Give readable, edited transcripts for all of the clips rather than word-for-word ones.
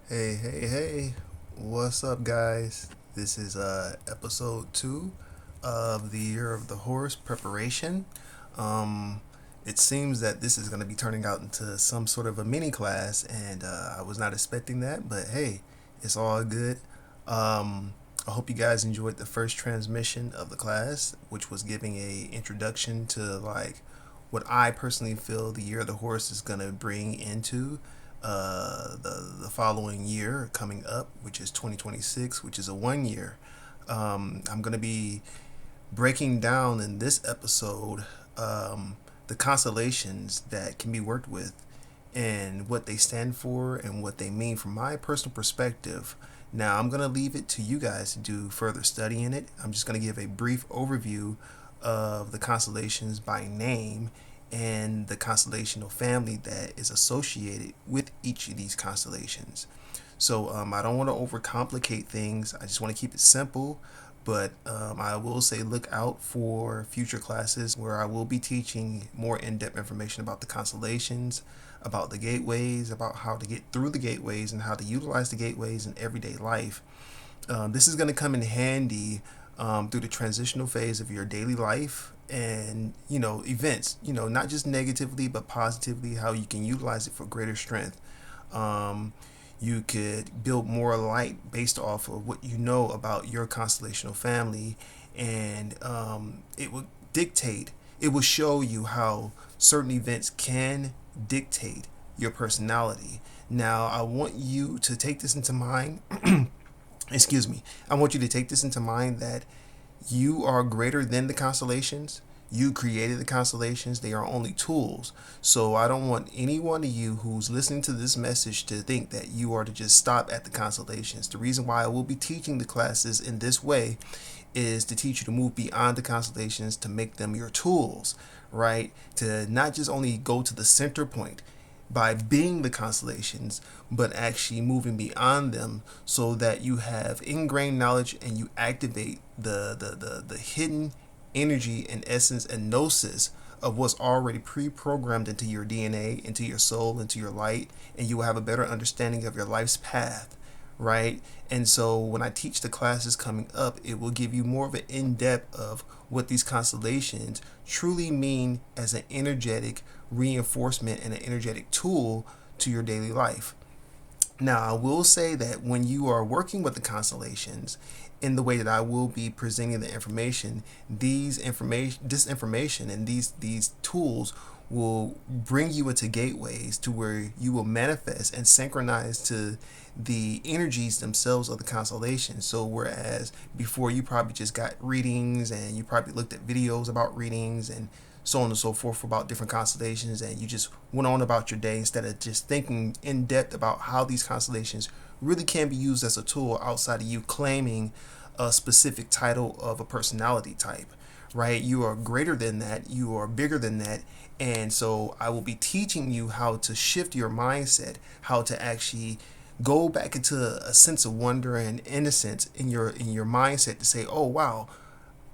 Hey, what's up, guys? This is episode 2 of the Year of the Horse preparation. Um, it seems that this is going to be turning out into some sort of a mini class, and I was not expecting that, but hey, it's all good. I hope you guys enjoyed the first transmission of the class, which was giving a introduction to like what I personally feel the Year of the Horse is going to bring into the following year coming up, which is 2026, which is a 1 year. I'm going to be breaking down in this episode the constellations that can be worked with and what they stand for and what they mean from my personal perspective. Now, I'm going to leave it to you guys to do further study in it. I'm just going to give a brief overview of the constellations by name and the constellational family that is associated with each of these constellations. So I don't want to overcomplicate things. I just want to keep it simple. But I will say look out for future classes where I will be teaching more in-depth information about the constellations, about the gateways, about how to get through the gateways and how to utilize the gateways in everyday life. This is going to come in handy through the transitional phase of your daily life and events, not just negatively but positively, how you can utilize it for greater strength. um, you could build more light based off of what you know about your constellational family, and it will dictate, it will show you how certain events can dictate your personality. Now, I want you to take this into mind. Excuse me. I want you to take this into mind that you are greater than the constellations. You created the constellations. They are only tools. So I don't want any one of you who's listening to this message to think that you are to just stop at the constellations. The reason why I will be teaching the classes in this way is to teach you to move beyond the constellations, to make them your tools, right? To not just only go to the center point by being the constellations, but actually moving beyond them so that you have ingrained knowledge and you activate the hidden energy and essence and gnosis of what's already pre-programmed into your DNA, into your soul, into your light, and you will have a better understanding of your life's path, right? And so when I teach the classes coming up, it will give you more of an in-depth of what these constellations truly mean as an energetic reinforcement and an energetic tool to your daily life. Now, I will say that when you are working with the constellations in the way that I will be presenting the information, this information and these tools will bring you into gateways to where you will manifest and synchronize to the energies themselves of the constellation. So whereas before you probably just got readings and you probably looked at videos about readings and so on and so forth about different constellations, and you just went on about your day instead of just thinking in depth about how these constellations really can be used as a tool outside of you claiming a specific title of a personality type, right? You are greater than that, you are bigger than that. And so I will be teaching you how to shift your mindset, how to actually go back into a sense of wonder and innocence in your mindset to say, oh wow,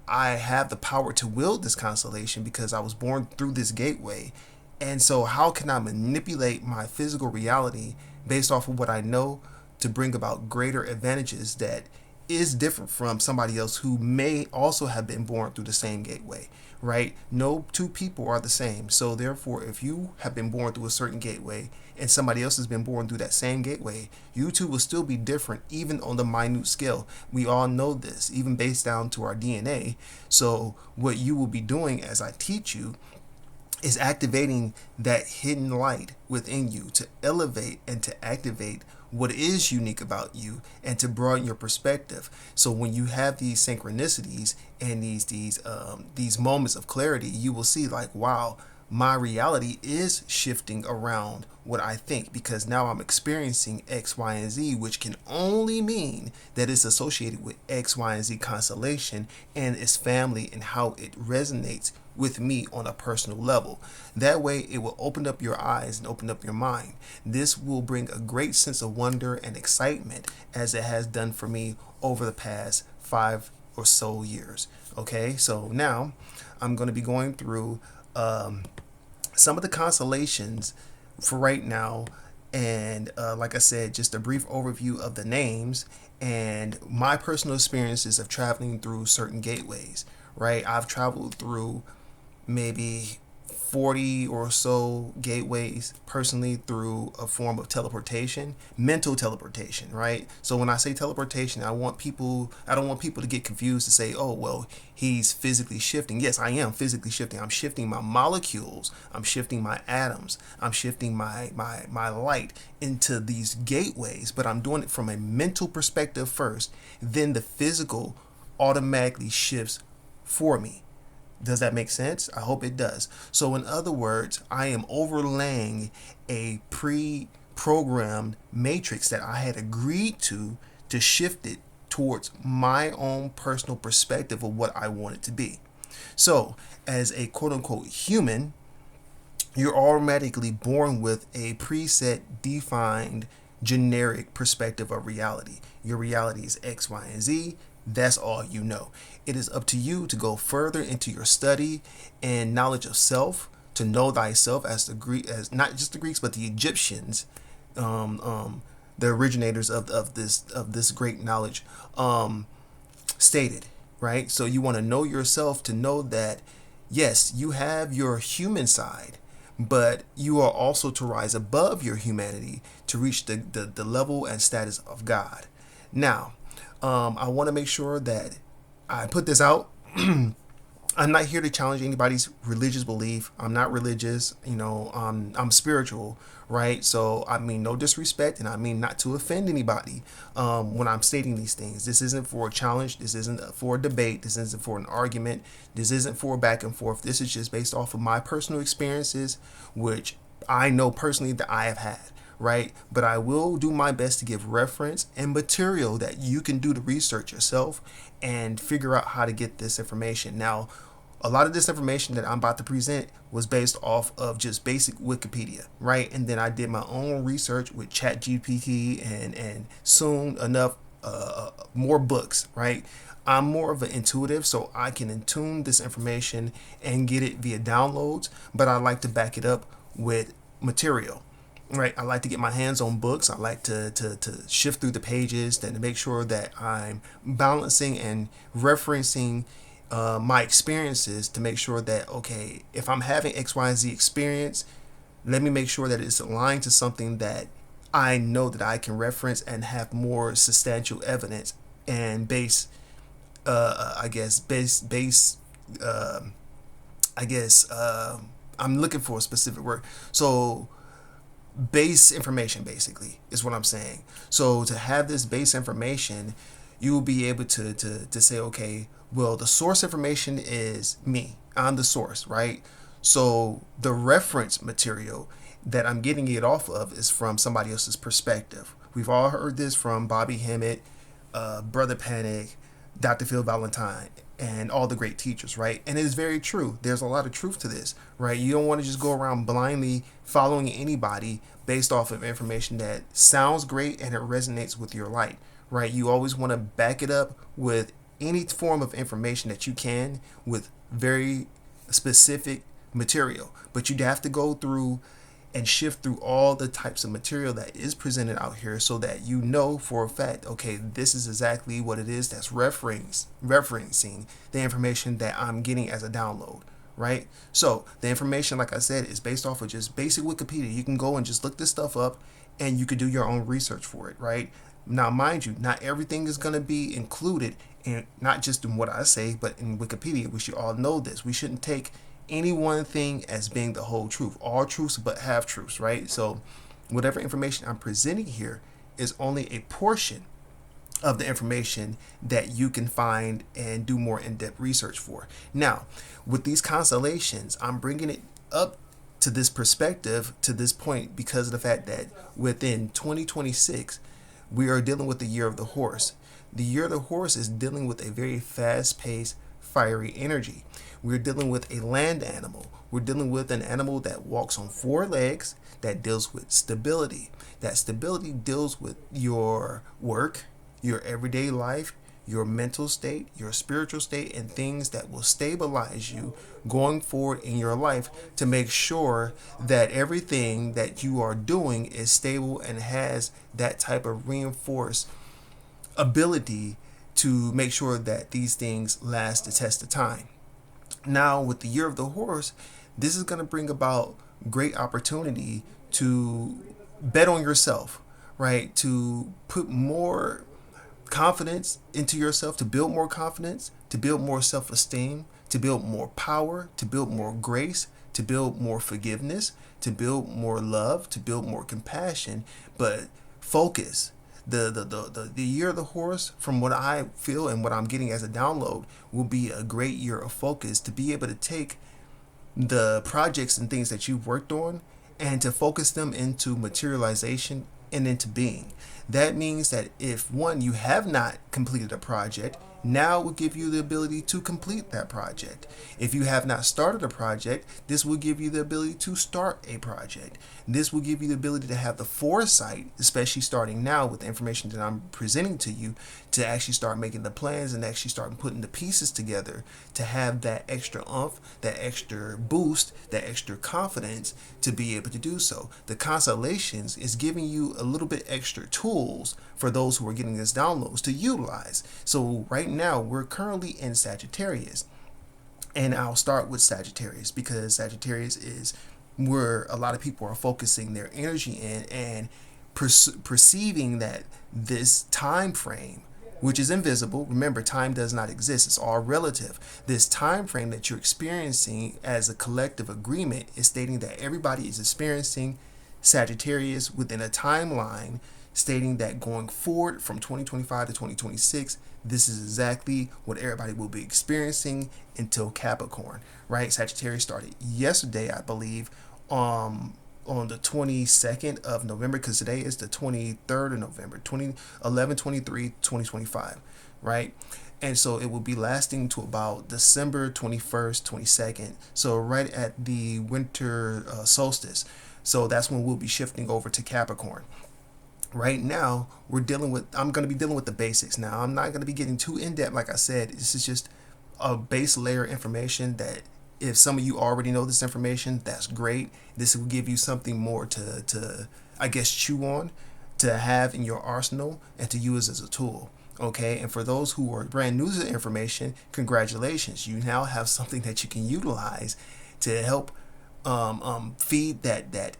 I have the power to wield this constellation because I was born through this gateway. And so, how can I manipulate my physical reality based off of what I know to bring about greater advantages that is different from somebody else who may also have been born through the same gateway, right? No two people are the same. So, therefore, if you have been born through a certain gateway and somebody else has been born through that same gateway, you two will still be different, even on the minute scale. We all know this, even based down to our DNA. So, what you will be doing as I teach you is activating that hidden light within you to elevate and to activate what is unique about you and to broaden your perspective. So when you have these synchronicities and these moments of clarity, you will see like, wow, my reality is shifting around what I think because now I'm experiencing X, Y, and Z, which can only mean that it's associated with X, Y, and Z constellation and its family and how it resonates with me on a personal level. That way, it will open up your eyes and open up your mind. This will bring a great sense of wonder and excitement as it has done for me over the past 5 or so years. Okay, so now I'm going to be going through some of the constellations for right now And like I said, just a brief overview of the names and my personal experiences of traveling through certain gateways, right? I've traveled through maybe 40 or so gateways personally through a form of teleportation, mental teleportation, right? So when I say teleportation, I don't want people to get confused to say, oh, well, he's physically shifting. Yes, I am physically shifting. I'm shifting my molecules, I'm shifting my atoms, I'm shifting my light into these gateways, but I'm doing it from a mental perspective first, then the physical automatically shifts for me. Does that make sense? I hope it does. So, in other words, I am overlaying a pre programmed matrix that I had agreed to shift it towards my own personal perspective of what I want it to be. So, as a quote unquote human, you're automatically born with a preset, defined, generic perspective of reality. Your reality is X, Y, and Z. That's all you know. It is up to you to go further into your study and knowledge of self, to know thyself, as as not just the Greeks but the Egyptians, um, um, the originators of this great knowledge, stated. Right. So you want to know yourself to know that yes, you have your human side, but you are also to rise above your humanity to reach the level and status of God. Now, I want to make sure that I put this out. I'm not here to challenge anybody's religious belief. I'm not religious, I'm spiritual, right? So, I mean, no disrespect, and I mean not to offend anybody when I'm stating these things. This isn't for a challenge. This isn't for a debate. This isn't for an argument. This isn't for a back and forth. This is just based off of my personal experiences, which I know personally that I have had, right? But I will do my best to give reference and material that you can do the research yourself and figure out how to get this information. Now, a lot of this information that I'm about to present was based off of just basic Wikipedia, right? And then I did my own research with ChatGPT and soon enough more books, right? I'm more of an intuitive, so I can intune this information and get it via downloads, but I like to back it up with material. Right, I like to get my hands on books. I like to shift through the pages and to make sure that I'm balancing and referencing my experiences to make sure that, okay, if I'm having XYZ experience, let me make sure that it's aligned to something that I know that I can reference and have more substantial evidence and base, I guess, uh, I guess, I'm looking for a specific word. So, base information basically is what I'm saying. So to have this base information, you will be able to say, okay, well, the source information is me. I'm the source, right? So the reference material that I'm getting it off of is from somebody else's perspective. We've all heard this from Bobby Hemmett, Brother Panic, Dr. Phil Valentine, and all the great teachers, right? And it is very true. There's a lot of truth to this, right? You don't want to just go around blindly following anybody based off of information that sounds great and it resonates with your light, right? You always want to back it up with any form of information that you can with very specific material. But you'd have to go through and shift through all the types of material that is presented out here so that you know for a fact, okay, this is exactly what it is that's referencing the information that I'm getting as a download, right? So the information, like I said, is based off of just basic Wikipedia. You can go and just look this stuff up and you could do your own research for it, right? Now, mind you, not everything is going to be included in, not just in what I say, but in Wikipedia. We should all know this. We shouldn't take any one thing as being the whole truth. All truths but half truths, right? So whatever information I'm presenting here is only a portion of the information that you can find and do more in-depth research for. Now, with these constellations, I'm bringing it up to this perspective, to this point, because of the fact that within 2026, we are dealing with the year of the horse. The year of the horse is dealing with a very fast-paced, fiery energy. We're dealing with a land animal. We're dealing with an animal that walks on four legs, that deals with stability. That stability deals with your work, your everyday life, your mental state, your spiritual state, and things that will stabilize you going forward in your life to make sure that everything that you are doing is stable and has that type of reinforced ability to make sure that these things last the test of time. Now, with the year of the horse, this is going to bring about great opportunity to bet on yourself, right? To put more confidence into yourself, to build more confidence, to build more self esteem, to build more power, to build more grace, to build more forgiveness, to build more love, to build more compassion. But focus. The year of the horse, from what I feel and what I'm getting as a download, will be a great year of focus to be able to take the projects and things that you've worked on and to focus them into materialization and into being. That means that if one, you have not completed a project, now will give you the ability to complete that project. If you have not started a project, this will give you the ability to start a project. This will give you the ability to have the foresight, especially starting now with the information that I'm presenting to you, to actually start making the plans and actually start putting the pieces together to have that extra oomph, that extra boost, that extra confidence to be able to do so. The constellations is giving you a little bit extra tools for those who are getting this downloads to utilize. So right now we're currently in Sagittarius, and I'll start with Sagittarius because Sagittarius is where a lot of people are focusing their energy in and perceiving that this time frame, which is invisible. Remember, time does not exist. It's all relative. This time frame that you're experiencing as a collective agreement is stating that everybody is experiencing Sagittarius within a timeline, stating that going forward from 2025 to 2026, this is exactly what everybody will be experiencing until Capricorn, right? Sagittarius started yesterday, I believe, on the 22nd of November, because today is the 23rd of November, 2025, right? And so it will be lasting to about December 21st, 22nd. So right at the winter solstice. So that's when we'll be shifting over to Capricorn. Right now, I'm going to be dealing with the basics. Now, I'm not going to be getting too in-depth. Like I said, this is just a base layer information that if some of you already know this information, that's great. This will give you something more to I guess, chew on, to have in your arsenal and to use as a tool. Okay, and for those who are brand new to the information, congratulations. You now have something that you can utilize to help feed that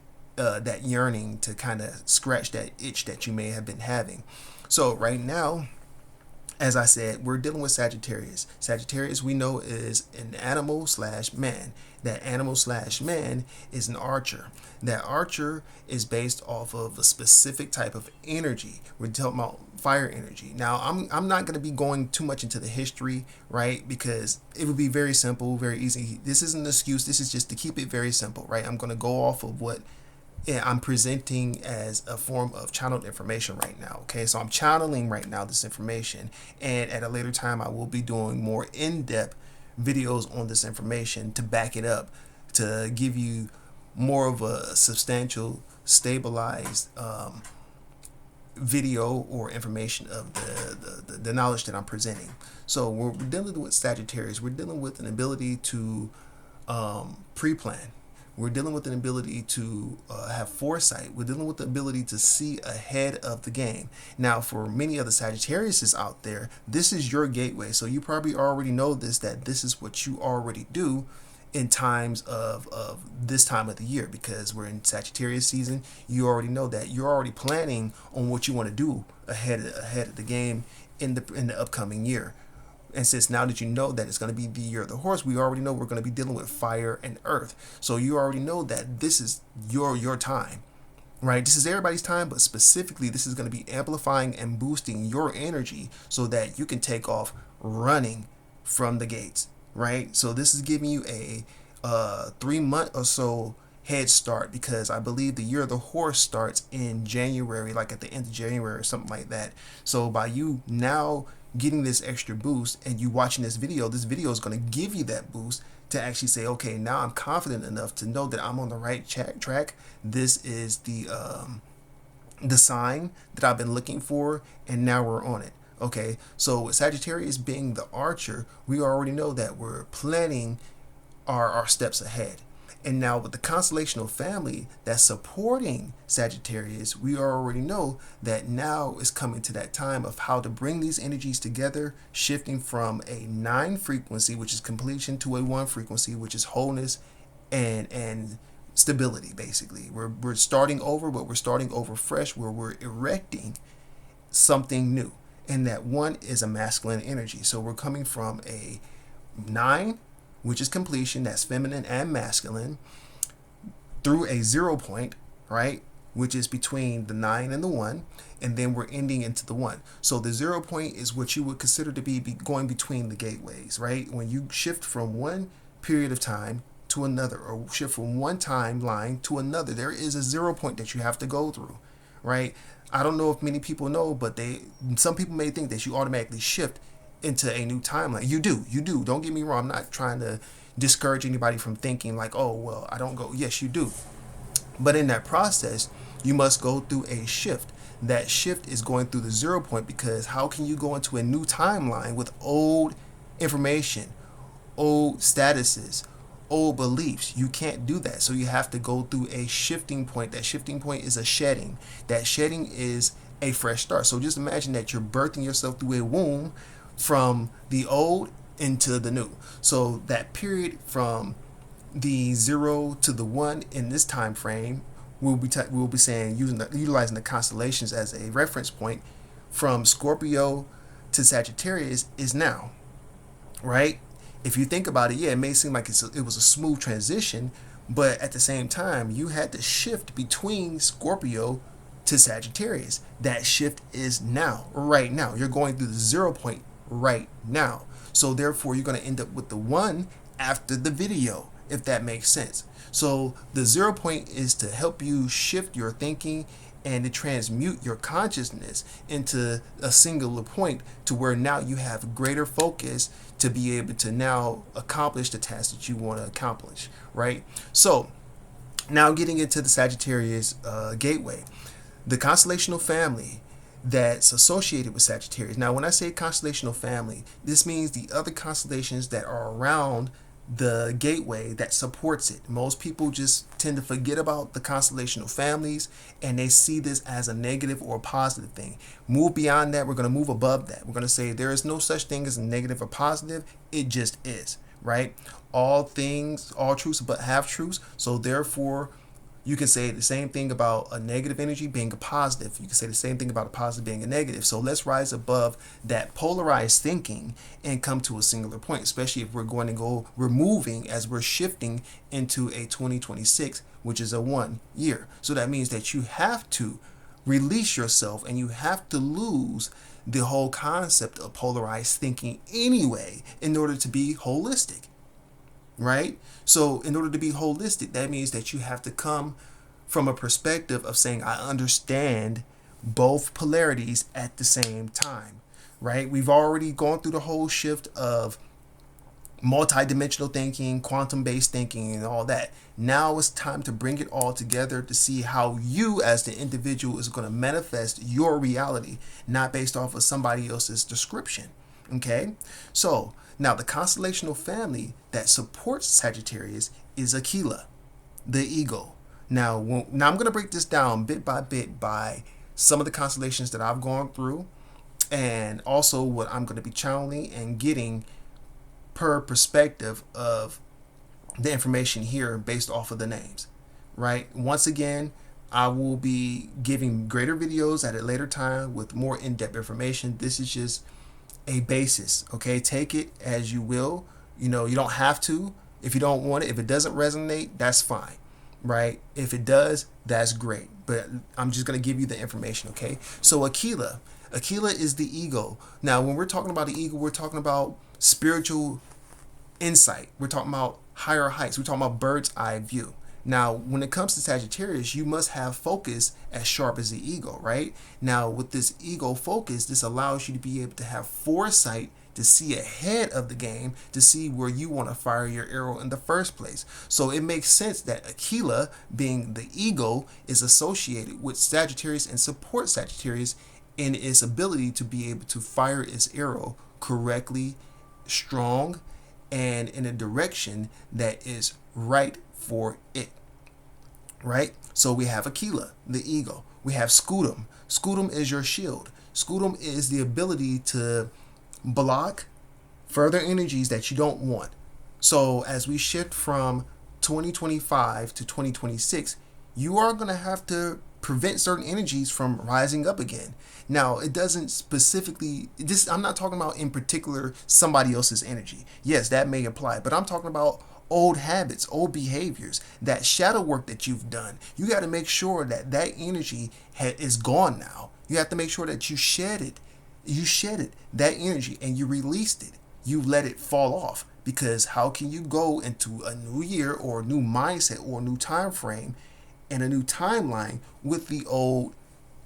yearning, to kind of scratch that itch that you may have been having. So right now, as I said, we're dealing with Sagittarius. Sagittarius, we know, is an animal slash man. That animal slash man is an archer. That archer is based off of a specific type of energy. We're talking about fire energy. Now, I'm not going to be going too much into the history, right? Because it would be very simple, very easy. This isn't an excuse. This is just to keep it very simple, right? I'm going to go off of what I'm presenting as a form of channeled information right now. Okay, so I'm channeling right now this information, and at a later time I will be doing more in-depth videos on this information to back it up, to give you more of a substantial, stabilized video or information of the knowledge that I'm presenting. So we're dealing with Sagittarius. We're dealing with an ability to pre-plan. We're dealing with an ability to have foresight. We're dealing with the ability to see ahead of the game. Now, for many of the Sagittariuses out there, this is your gateway. So you probably already know this, that this is what you already do in times of this time of the year, because we're in Sagittarius season. You already know that you're already planning on what you want to do ahead of the game in the upcoming year. And since now that you know that it's going to be the year of the horse, we already know we're going to be dealing with fire and earth. So you already know that this is your time, right? This is everybody's time, but specifically this is going to be amplifying and boosting your energy so that you can take off running from the gates, right? So this is giving you a 3-month or so head start, because I believe the year of the horse starts in January, like at the end of January or something like that. So by you now getting this extra boost and you watching this video is going to give you that boost to actually say, okay, now I'm confident enough to know that I'm on the right track. This is the sign that I've been looking for, and now we're on it. Okay, so with Sagittarius being the archer, we already know that we're planning our steps ahead. And now with the constellational family that's supporting Sagittarius, we already know that now is coming to that time of how to bring these energies together, shifting from a 9 frequency, which is completion, to a 1 frequency, which is wholeness and stability. Basically, we're starting over, but we're starting over fresh, where we're erecting something new. And that 1 is a masculine energy. So we're coming from a 9, which is completion, that's feminine and masculine, through a 0 point, right, which is between the 9 and the 1, and then we're ending into the 1. So the 0 point is what you would consider to be going between the gateways, right? When you shift from one period of time to another, or shift from one timeline to another, there is a 0 point that you have to go through, right? I don't know if many people know, but some people may think that you automatically shift into a new timeline. You do. Don't get me wrong. I'm not trying to discourage anybody from thinking like, oh, well, I don't go. Yes, you do. But in that process, you must go through a shift. That shift is going through the 0 point, because how can you go into a new timeline with old information, old statuses, old beliefs? You can't do that. So you have to go through a shifting point. That shifting point is a shedding. That shedding is a fresh start. So just imagine that you're birthing yourself through a womb from the old into the new. So that period from the 0 to the 1 in this time frame, we'll be saying, utilizing the constellations as a reference point, from Scorpio to Sagittarius is now, right? If you think about it, yeah, it may seem like it was a smooth transition, but at the same time, you had to shift between Scorpio to Sagittarius. That shift is now, right now. You're going through the 0 point right now. So therefore, you're going to end up with the 1 after the video, if that makes sense. So the 0 point is to help you shift your thinking and to transmute your consciousness into a singular point, to where now you have greater focus to be able to now accomplish the task that you want to accomplish, right? So now getting into the Sagittarius gateway, the constellational family that's associated with Sagittarius. Now, when I say constellational family, this means the other constellations that are around the gateway that supports it. Most people just tend to forget about the constellational families, and they see this as a negative or a positive thing. Move beyond that. We're going to move above that. We're going to say there is no such thing as a negative or positive. It just is, right? All things, all truths, but half truths. So therefore, you can say the same thing about a negative energy being a positive. You can say the same thing about a positive being a negative. So let's rise above that polarized thinking and come to a singular point, especially if we're moving as we're shifting into a 2026, which is a 1 year. So that means that you have to release yourself, and you have to lose the whole concept of polarized thinking anyway, in order to be holistic. Right? So in order to be holistic, that means that you have to come from a perspective of saying, I understand both polarities at the same time, right? We've already gone through the whole shift of multidimensional thinking, quantum-based thinking, and all that. Now it's time to bring it all together to see how you as the individual is going to manifest your reality, not based off of somebody else's description. Okay? So now the constellational family that supports Sagittarius is Aquila, the eagle. Now I'm going to break this down bit by bit by some of the constellations that I've gone through, and also what I'm going to be channeling and getting per perspective of the information here based off of the names, right? Once again, I will be giving greater videos at a later time with more in-depth information. This is just a basis, okay? Take it as you will. You don't have to if you don't want it. If it doesn't resonate, that's fine, right? If it does, that's great. But I'm just going to give you the information, okay? So Aquila is the ego. Now, when we're talking about the ego, we're talking about spiritual insight. We're talking about higher heights. We're talking about bird's eye view. Now, when it comes to Sagittarius, you must have focus as sharp as the ego, right? Now, with this ego focus, this allows you to be able to have foresight to see ahead of the game, to see where you want to fire your arrow in the first place. So it makes sense that Aquila, being the ego, is associated with Sagittarius and supports Sagittarius in its ability to be able to fire its arrow correctly, strong, and in a direction that is right for it. Right? So we have Aquila, the eagle. We have Scutum. Scutum is your shield. Scutum is the ability to block further energies that you don't want. So as we shift from 2025 to 2026, you are going to have to prevent certain energies from rising up again. Now, it doesn't specifically, this, I'm not talking about in particular somebody else's energy. Yes, that may apply, but I'm talking about old habits, old behaviors, that shadow work that you've done. You got to make sure that that energy is gone now. You have to make sure that you shed it. You shed it, that energy, and you released it. You let it fall off, because how can you go into a new year or a new mindset or a new time frame and a new timeline with the old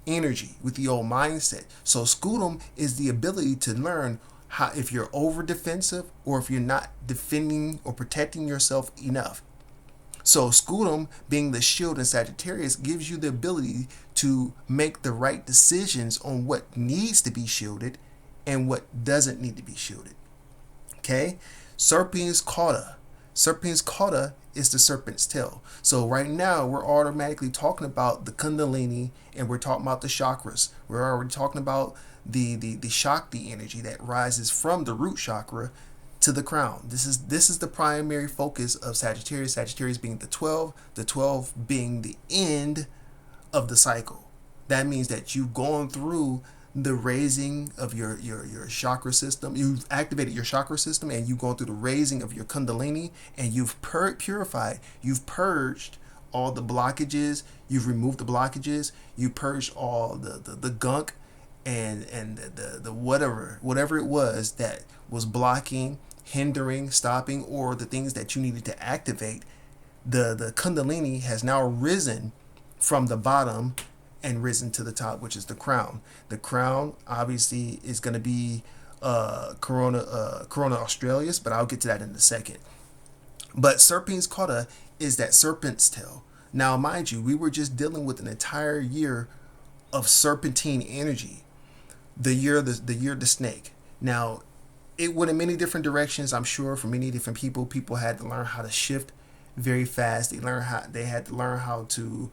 energy, with the old mindset? So Scutum is the ability to learn how, if you're over defensive or if you're not defending or protecting yourself enough. So Scutum, being the shield in Sagittarius, gives you the ability to make the right decisions on what needs to be shielded and what doesn't need to be shielded. Okay? Serpens cauda. Serpens cauda is the serpent's tail. So right now we're automatically talking about the Kundalini, and we're talking about the chakras. We're already talking about the Shakti energy that rises from the root chakra to the crown. This is the primary focus of Sagittarius. Sagittarius being the 12 being the end of the cycle. That means that you've gone through the raising of your chakra system. You've activated your chakra system, and you've gone through the raising of your Kundalini, and you've purified, you've purged all the blockages, you've removed the blockages, you purged all the gunk and the whatever it was that was blocking, hindering, stopping, or the things that you needed to activate. The Kundalini has now risen from the bottom and risen to the top, which is the crown. The crown obviously is going to be Corona Australis, but I'll get to that in a second. But Serpens cauda is that serpent's tail. Now, mind you, we were just dealing with an entire year of serpentine energy. The year of the snake. Now, it went in many different directions. I'm sure for many different people. People had to learn how to shift very fast. They had to learn how to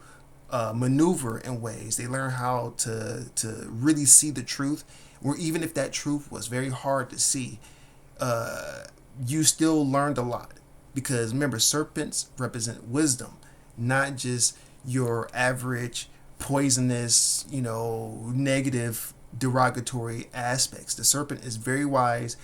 maneuver in ways. They learned how to really see the truth, or even if that truth was very hard to see, you still learned a lot. Because remember, serpents represent wisdom, not just your average poisonous, negative, derogatory aspects. The serpent is very wise,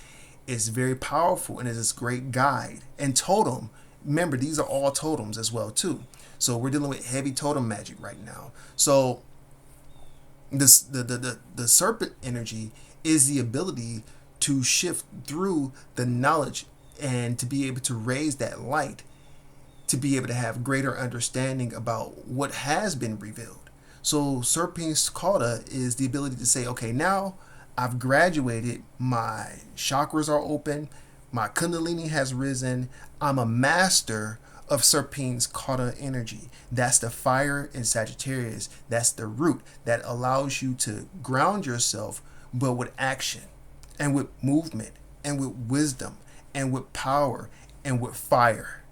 is very powerful, and is this great guide. And totem, remember, these are all totems as well too. So we're dealing with heavy totem magic right now. So this the serpent energy is the ability to shift through the knowledge and to be able to raise that light, to be able to have greater understanding about what has been revealed. So Serpens cauda is the ability to say, okay, now I've graduated, my chakras are open, my Kundalini has risen, I'm a master of Serpens cauda energy. That's the fire in Sagittarius. That's the root that allows you to ground yourself, but with action and with movement and with wisdom and with power and with fire.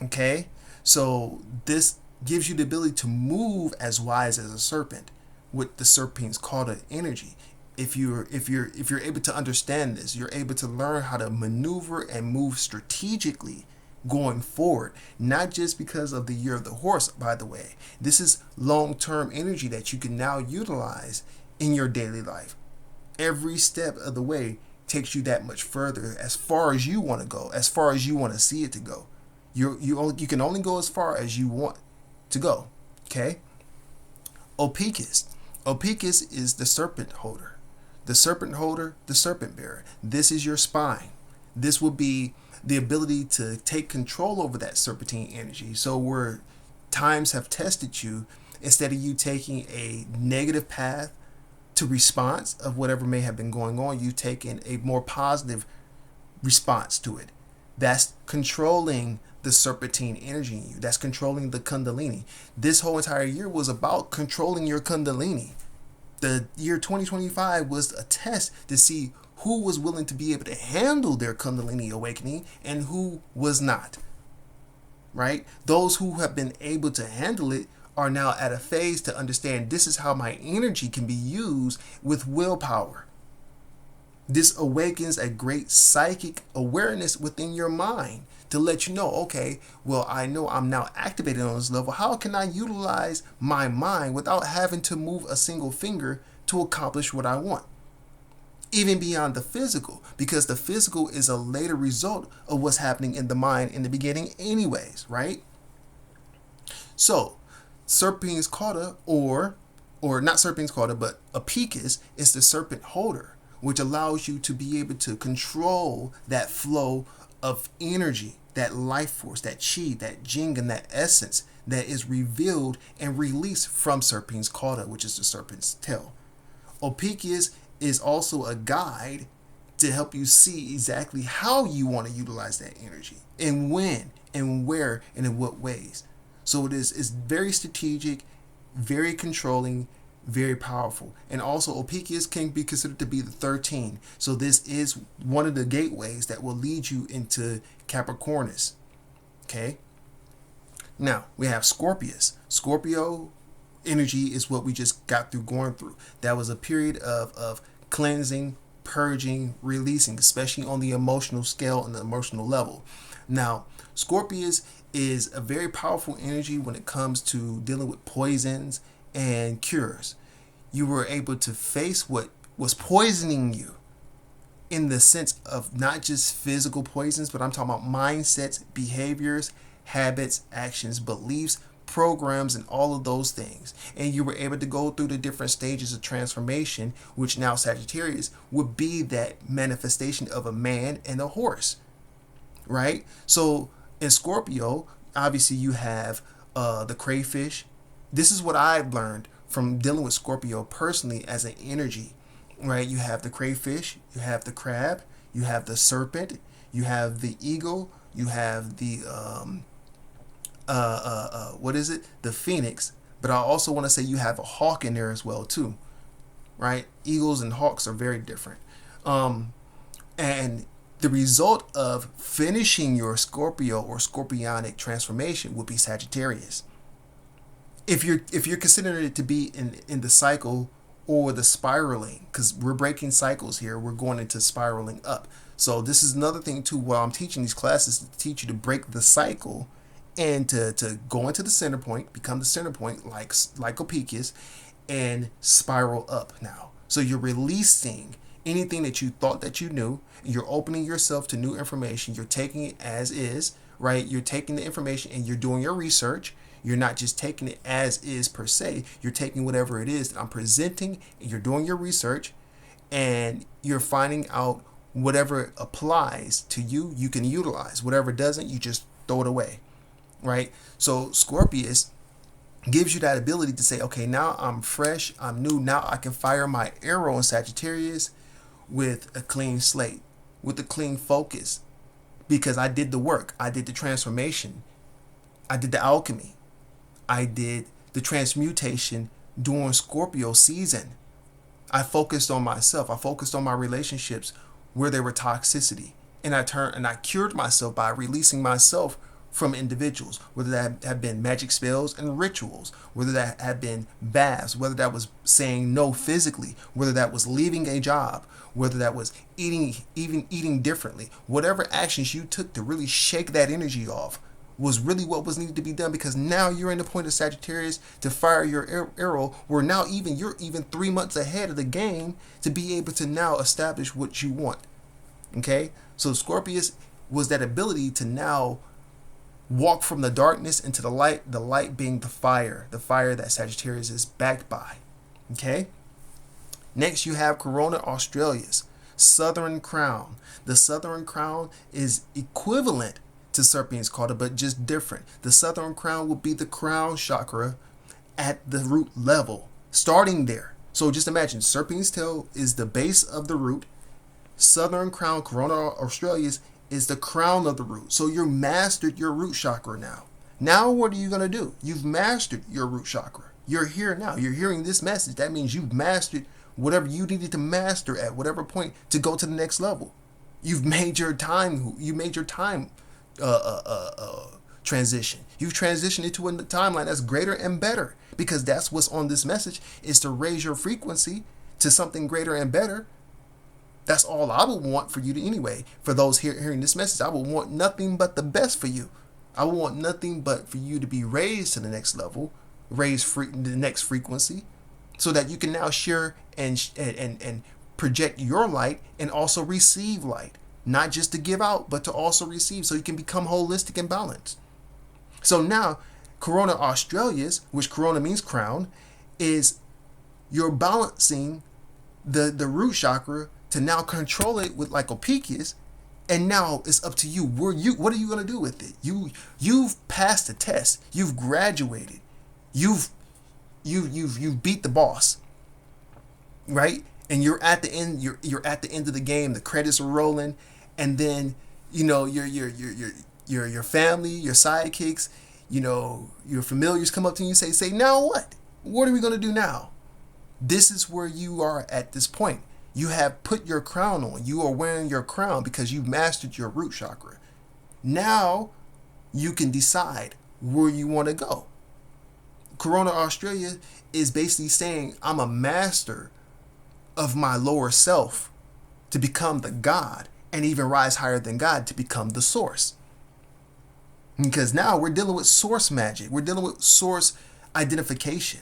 Okay? So this gives you the ability to move as wise as a serpent with the Serpens cauda energy. If you're able to understand this, you're able to learn how to maneuver and move strategically going forward, not just because of the year of the horse, by the way. This is long-term energy that you can now utilize in your daily life. Every step of the way takes you that much further, as far as you want to go, as far as you want to see it to go. You can only go as far as you want to go. Okay? Ophiuchus. Ophiuchus is the serpent holder. The serpent holder, the serpent bearer. This is your spine. This will be the ability to take control over that serpentine energy. So where times have tested you, instead of you taking a negative path to response of whatever may have been going on, you've taken a more positive response to it. That's controlling the serpentine energy in you. That's controlling the Kundalini. This whole entire year was about controlling your Kundalini. The year 2025 was a test to see who was willing to be able to handle their Kundalini awakening and who was not. Right? Those who have been able to handle it are now at a phase to understand this is how my energy can be used with willpower. This awakens a great psychic awareness within your mind to let you know, okay, well, I know I'm now activated on this level. How can I utilize my mind without having to move a single finger to accomplish what I want? Even beyond the physical, because the physical is a later result of what's happening in the mind in the beginning anyways, right? So, Serpens cauda, or not Serpens cauda, but Apicus is the serpent holder, which allows you to be able to control that flow of energy, that life force, that chi, that jing, and that essence that is revealed and released from Serpens cauda, which is the serpent's tail. Ophiuchus is also a guide to help you see exactly how you want to utilize that energy and when and where and in what ways. So it's very strategic, very controlling, very powerful. And also Ophiuchus can be considered to be the 13. So this is one of the gateways that will lead you into Capricornus. Okay. Now we have Scorpius. Scorpio energy is what we just got through going through. That was a period of cleansing, purging, releasing, especially on the emotional scale and the emotional level. Now, Scorpius is a very powerful energy when it comes to dealing with poisons and cures. You were able to face what was poisoning you in the sense of not just physical poisons, but I'm talking about mindsets, behaviors, habits, actions, beliefs, programs, and all of those things. And you were able to go through the different stages of transformation, which now Sagittarius would be that manifestation of a man and a horse, right? So in Scorpio, obviously you have the crayfish. This is what I've learned from dealing with Scorpio personally as an energy, right? You have the crayfish, you have the crab, you have the serpent, you have the eagle, you have the what is it? The phoenix. But I also want to say you have a hawk in there as well too, right? Eagles and hawks are very different. And the result of finishing your Scorpio or Scorpionic transformation would be Sagittarius. If you're considering it to be in the cycle or the spiraling, because we're breaking cycles here, we're going into spiraling up. So this is another thing too, while I'm teaching these classes, to teach you to break the cycle and to go into the center point, become the center point like Ophiuchus, and spiral up now. So you're releasing anything that you thought that you knew. You're opening yourself to new information. You're taking it as is, right? You're taking the information and you're doing your research. You're not just taking it as is per se. You're taking whatever it is that I'm presenting, and you're doing your research, and you're finding out whatever applies to you, you can utilize. Whatever doesn't, you just throw it away, right? So Scorpius gives you that ability to say, okay, now I'm fresh, I'm new. Now I can fire my arrow in Sagittarius with a clean slate, with a clean focus, because I did the work. I did the transformation. I did the alchemy. I did the transmutation during Scorpio season. I focused on myself. I focused on my relationships where there were toxicity. And I cured myself by releasing myself from individuals, whether that have been magic spells and rituals, whether that have been baths, whether that was saying no physically, whether that was leaving a job, whether that was eating differently. Whatever actions you took to really shake that energy off was really what was needed to be done, because now you're in the point of Sagittarius to fire your arrow, where now you're even 3 months ahead of the game to be able to now establish what you want. Okay, so Scorpius was that ability to now walk from the darkness into the light being the fire that Sagittarius is backed by. Okay, next you have Corona Australis, Southern Crown. The Southern Crown is equivalent to Serpens cauda, but just different. The Southern Crown will be the crown chakra at the root level, starting there. So just imagine Serpens tail is the base of the root. Southern Crown, Corona Australis, is the crown of the root. So you've mastered your root chakra now. Now what are you going to do? You've mastered your root chakra. You're here now. You're hearing this message. That means you've mastered whatever you needed to master at whatever point to go to the next level. You've made your time. You made your time transition. You've transitioned into a timeline that's greater and better, because that's what's on this message, is to raise your frequency to something greater and better. That's all I would want for you to anyway. For those hearing this message, I would want nothing but the best for you. I would want nothing but for you to be raised to the next level, raised the next frequency, so that you can now share and project your light and also receive light. Not just to give out, but to also receive, so you can become holistic and balanced. So now, Corona Australia's, which Corona means crown, is you're balancing the root chakra to now control it with Lycopicus, and now it's up to you. What are you gonna do with it? You've passed the test. You've graduated. You've beat the boss, right? And you're at the end. You're at the end of the game. The credits are rolling, and then your family, your sidekicks, your familiars come up to you and say, now what? What are we gonna do now? This is where you are at this point. You have put your crown on. You are wearing your crown because you've mastered your root chakra. Now you can decide where you want to go. Corona Australia is basically saying, I'm a master of my lower self to become the God, and even rise higher than God to become the source. Because now we're dealing with source magic. We're dealing with source identification.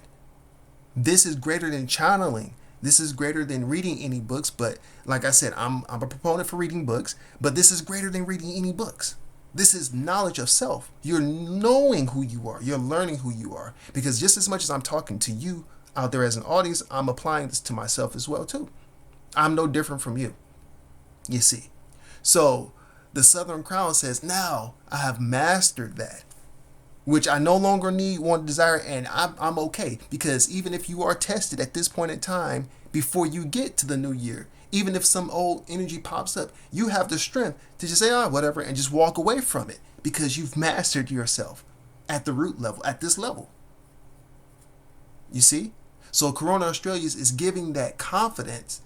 This is greater than channeling. This is greater than reading any books. But like I said, I'm a proponent for reading books. But this is greater than reading any books. This is knowledge of self. You're knowing who you are. You're learning who you are. Because just as much as I'm talking to you out there as an audience, I'm applying this to myself as well too. I'm no different from you. You see. So the Southern Crown says, now I have mastered that, which I no longer need, want, desire, and I'm okay. Because even if you are tested at this point in time, before you get to the new year, even if some old energy pops up, you have the strength to just say, whatever, and just walk away from it, because you've mastered yourself at the root level, at this level. You see? So Corona Australia is giving that confidence,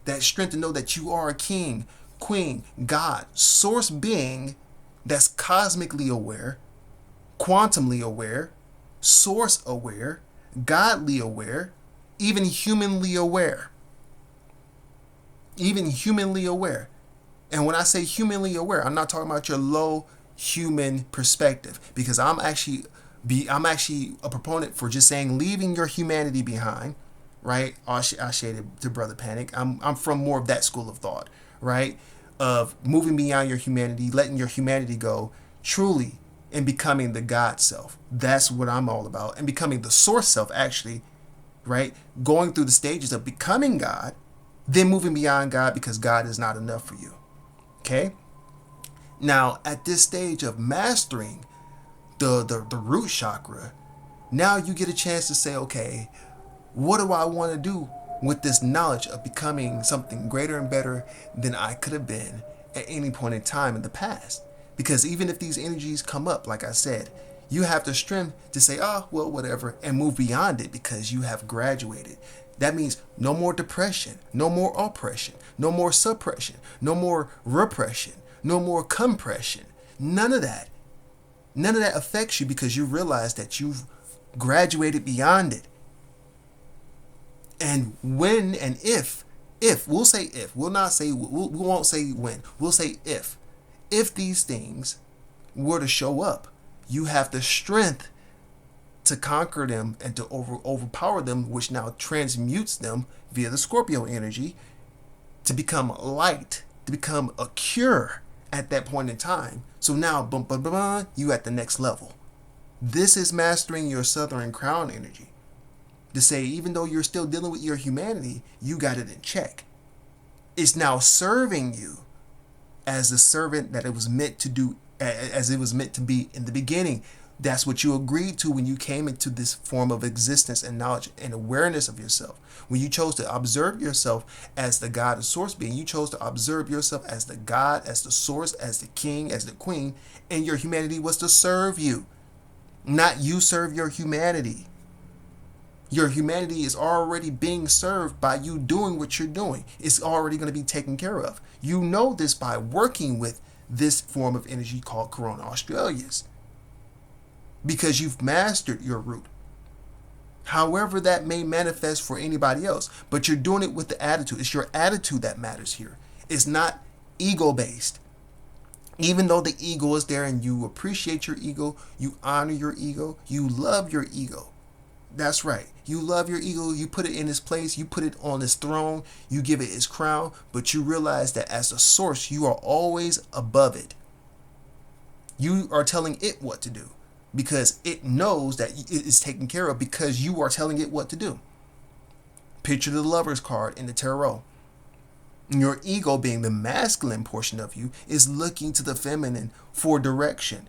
that strength to know that you are a king, queen, God, source being that's cosmically aware, quantumly aware, source aware, godly aware, even humanly aware. Even humanly aware. And when I say humanly aware, I'm not talking about your low human perspective, because I'm actually a proponent for just saying leaving your humanity behind, right? I shaded to Brother Panic. I'm from more of that school of thought, right? Of moving beyond your humanity, letting your humanity go, truly, and becoming the God self. That's what I'm all about. And becoming the source self, actually, right? Going through the stages of becoming God, then moving beyond God, because God is not enough for you. Okay? Now, at this stage of mastering the root chakra, now you get a chance to say, okay, what do I want to do with this knowledge of becoming something greater and better than I could have been at any point in time in the past? Because even if these energies come up, like I said, you have the strength to say, well, whatever, and move beyond it, because you have graduated. That means no more depression, no more oppression, no more suppression, no more repression, no more compression. None of that. None of that affects you, because you realize that you've graduated beyond it. And when and if we'll say if, we'll not say, we won't say when, we'll say if these things were to show up, you have the strength to conquer them and to overpower them, which now transmutes them via the Scorpio energy to become light, to become a cure at that point in time. So now, boom, boom, boom, boom, you at the next level. This is mastering your Southern Crown energy. To say, even though you're still dealing with your humanity, you got it in check. It's now serving you as the servant that it was meant to do, as it was meant to be in the beginning. That's what you agreed to when you came into this form of existence and knowledge and awareness of yourself. When you chose to observe yourself as the God and source being, you chose to observe yourself as the God, as the source, as the king, as the queen, and your humanity was to serve you, not you serve your humanity. Your humanity is already being served by you doing what you're doing. It's already going to be taken care of. You know this by working with this form of energy called Corona Australis, because you've mastered your root. However that may manifest for anybody else, but you're doing it with the attitude. It's your attitude that matters here. It's not ego based. Even though the ego is there and you appreciate your ego, you honor your ego, you love your ego. That's right. You love your ego, you put it in its place, you put it on its throne, you give it its crown, but you realize that as the source, you are always above it. You are telling it what to do because it knows that it is taken care of because you are telling it what to do. Picture the Lover's card in the tarot. Your ego, being the masculine portion of you, is looking to the feminine for direction.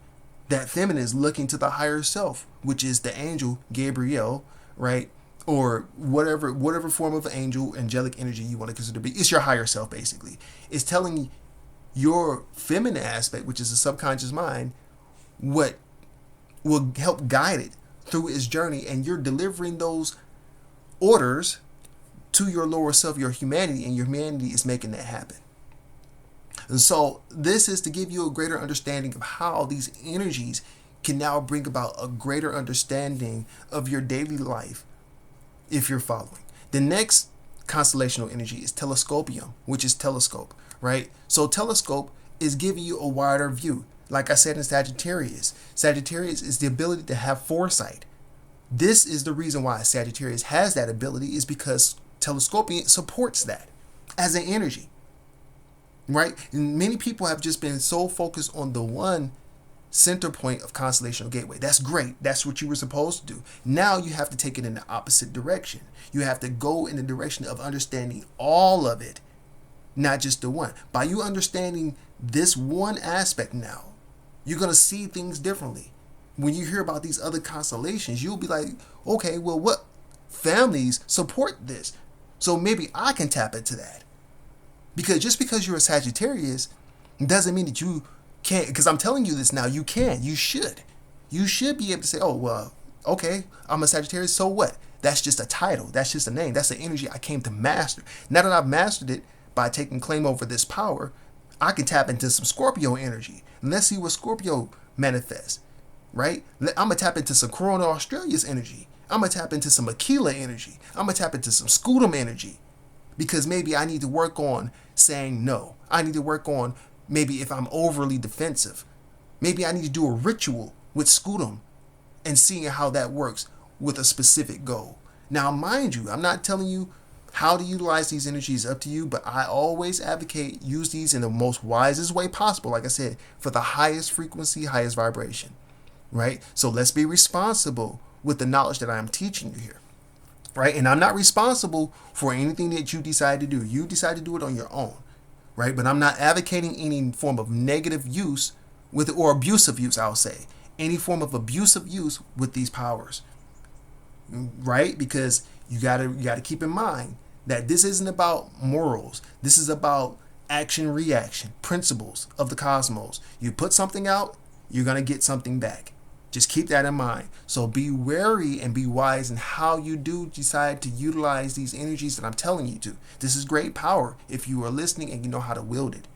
That feminine is looking to the higher self, which is the angel Gabriel, right? Or whatever form of angel, angelic energy you want to consider to be. It's your higher self, basically. It's telling your feminine aspect, which is the subconscious mind, what will help guide it through its journey, and you're delivering those orders to your lower self, your humanity, and your humanity is making that happen. And so this is to give you a greater understanding of how these energies can now bring about a greater understanding of your daily life if you're following. The next constellational energy is telescopium, which is telescope, right? So telescope is giving you a wider view. Like I said in Sagittarius is the ability to have foresight. This is the reason why Sagittarius has that ability, is because telescopium supports that as an energy, right? And many people have just been so focused on the one center point of constellational gateway. That's great. That's what you were supposed to do. Now you have to take it in the opposite direction. You have to go in the direction of understanding all of it, not just the one. By you understanding this one aspect now, you're going to see things differently. When you hear about these other constellations, you'll be like, okay, well, what families support this? So maybe I can tap into that. Because just because you're a Sagittarius doesn't mean that you can't, because I'm telling you this now, you can, you should. You should be able to say, oh, well, okay, I'm a Sagittarius, so what? That's just a title. That's just a name. That's the energy I came to master. Now that I've mastered it by taking claim over this power, I can tap into some Scorpio energy. And let's see what Scorpio manifests, right? I'm going to tap into some Corona Australis energy. I'm going to tap into some Aquila energy. I'm going to tap into some Scutum energy. Because maybe I need to work on saying no. I need to work on maybe if I'm overly defensive. Maybe I need to do a ritual with Scutum and seeing how that works with a specific goal. Now, mind you, I'm not telling you how to utilize these energies, up to you, but I always advocate use these in the most wisest way possible, like I said, for the highest frequency, highest vibration, right? So let's be responsible with the knowledge that I am teaching you here, right? And I'm not responsible for anything that you decide to do. You decide to do it on your own, right? But I'm not advocating any form of negative use with, or abusive use, I'll say. Any form of abusive use with these powers, right? Because you gotta keep in mind that this isn't about morals. This is about action, reaction, principles of the cosmos. You put something out, you're gonna get something back. Just keep that in mind. So be wary and be wise in how you do decide to utilize these energies that I'm telling you to. This is great power if you are listening and you know how to wield it,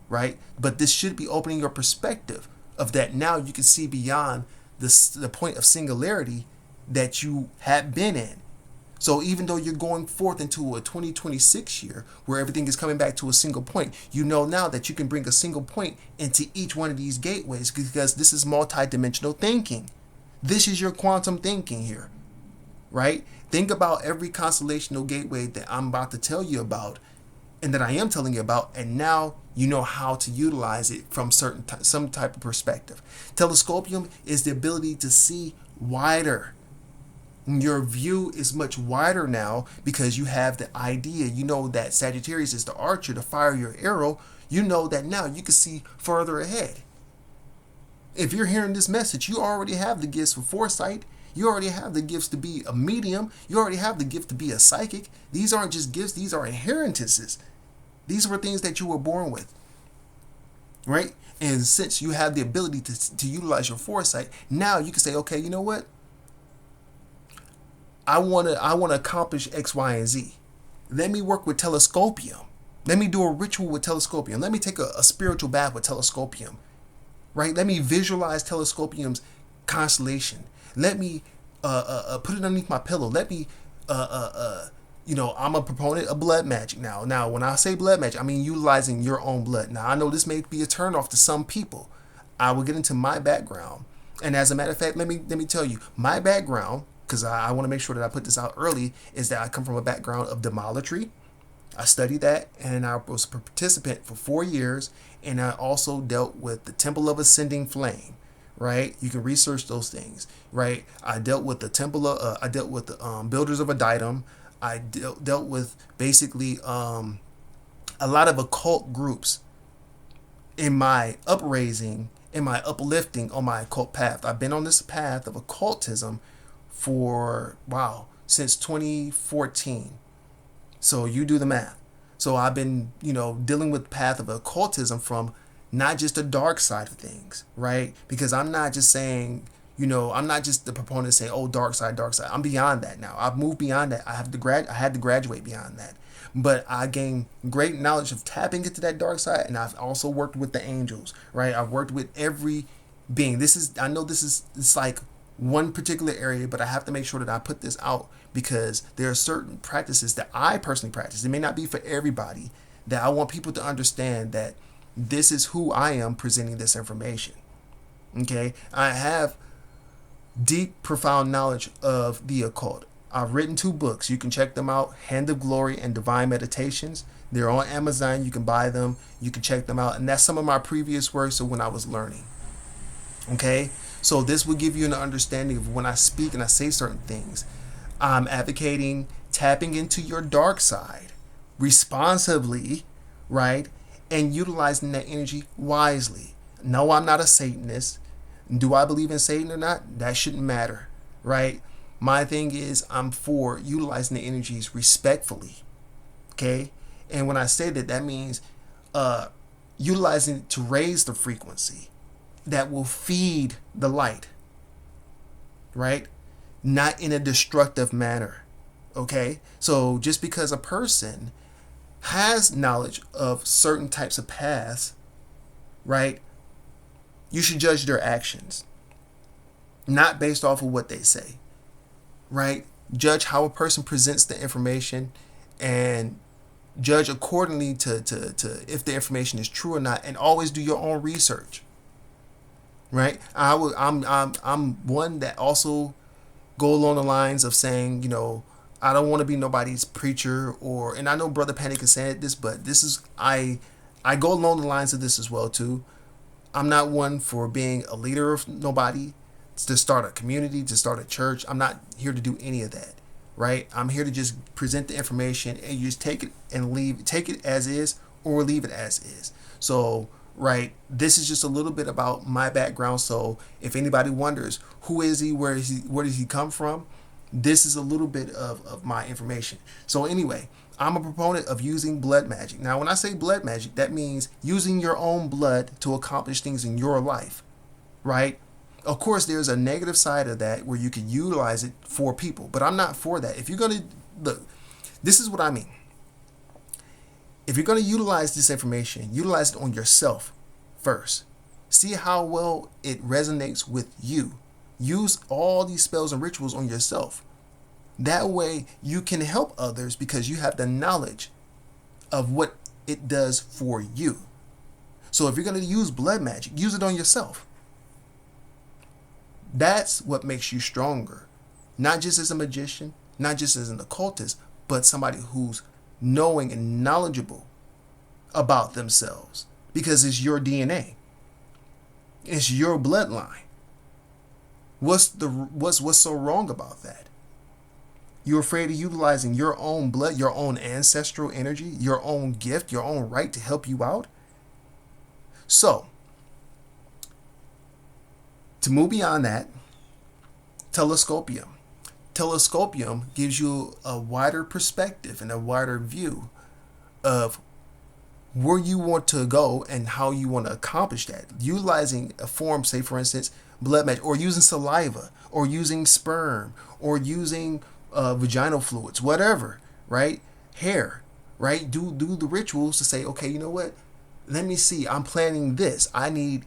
right? But this should be opening your perspective of that. Now you can see beyond the point of singularity that you have been in. So even though you're going forth into a 2026 year where everything is coming back to a single point, you know now that you can bring a single point into each one of these gateways, because this is multidimensional thinking. This is your quantum thinking here, right? Think about every constellational gateway that I'm about to tell you about and that I am telling you about, and now you know how to utilize it from some type of perspective. Telescopium is the ability to see wider. Your view is much wider now because you have the idea. You know that Sagittarius is the archer to fire your arrow. You know that now you can see further ahead. If you're hearing this message, you already have the gifts for foresight. You already have the gifts to be a medium. You already have the gift to be a psychic. These aren't just gifts. These are inheritances. These were things that you were born with, right? And since you have the ability to utilize your foresight, now you can say, okay, you know what? I wanna accomplish X, Y, and Z. Let me work with telescopium. Let me do a ritual with telescopium. Let me take a spiritual bath with telescopium. Right? Let me visualize telescopium's constellation. Let me put it underneath my pillow. Let me I'm a proponent of blood magic now. Now, when I say blood magic, I mean utilizing your own blood. Now, I know this may be a turnoff to some people. I will get into my background, and as a matter of fact, let me tell you my background, because I want to make sure that I put this out early, is that I come from a background of demolatry. I studied that, and I was a participant for 4 years, and I also dealt with the Temple of Ascending Flame. Right, you can research those things. Right, I dealt with the Temple of, I dealt with the Builders of Adytum. I dealt with basically a lot of occult groups in my upraising, in my uplifting on my occult path. I've been on this path of occultism for, wow, since 2014. So you do the math. So I've been, dealing with the path of occultism from not just the dark side of things, right? Because I'm not just saying, I'm not just the proponent saying, oh, dark side, dark side. I'm beyond that now. I've moved beyond that. I had to graduate beyond that. But I gained great knowledge of tapping into that dark side, and I've also worked with the angels, right? I've worked with every being. I know it's like one particular area, but I have to make sure that I put this out because there are certain practices that I personally practice. It may not be for everybody, that I want people to understand that this is who I am presenting this information. Okay? I have deep, profound knowledge of the occult. I've written 2 books. You can check them out, Hand of Glory and Divine Meditations. They're on Amazon. You can buy them. You can check them out. And that's some of my previous works of when I was learning. Okay? So this will give you an understanding of when I speak and I say certain things. I'm advocating tapping into your dark side responsibly, right? And utilizing that energy wisely. No, I'm not a Satanist. Do I believe in Satan or not? That shouldn't matter, right? My thing is I'm for utilizing the energies respectfully, okay? And when I say that, that means utilizing it to raise the frequency that will feed the light, right? Not in a destructive manner, okay? So just because a person has knowledge of certain types of paths, right? You should judge their actions, not based off of what they say, right? Judge how a person presents the information and judge accordingly to if the information is true or not, and always do your own research, right? I'm one that also go along the lines of saying, I don't want to be nobody's preacher, and I know Brother Panic has said this, but this is, I go along the lines of this as well too. I'm not one for being a leader of nobody, to start a community, to start a church. I'm not here to do any of that, right? I'm here to just present the information, and you just take it and take it as is or leave it as is. So, right, this is just a little bit about my background. So if anybody wonders who is he, where does he come from, this is a little bit of my information. So anyway, I'm a proponent of using blood magic. Now, when I say blood magic, that means using your own blood to accomplish things in your life, right? Of course, there's a negative side of that where you can utilize it for people, but I'm not for that. If you're going to, look, this is what I mean. If you're going to utilize this information, utilize it on yourself first. See how well it resonates with you. Use all these spells and rituals on yourself. That way you can help others because you have the knowledge of what it does for you. So if you're going to use blood magic, use it on yourself. That's what makes you stronger. Not just as a magician, not just as an occultist, but somebody who's knowing and knowledgeable about themselves, because it's your DNA. It's your bloodline. What's so wrong about that? You're afraid of utilizing your own blood, your own ancestral energy, your own gift, your own right to help you out? So, to move beyond that, telescopium. Telescopium gives you a wider perspective and a wider view of where you want to go and how you want to accomplish that. Utilizing a form, say for instance, blood magic, or using saliva, or using sperm, or using vaginal fluids, whatever, right? Hair, right? Do the rituals to say, okay, you know what? Let me see. I'm planning this. I need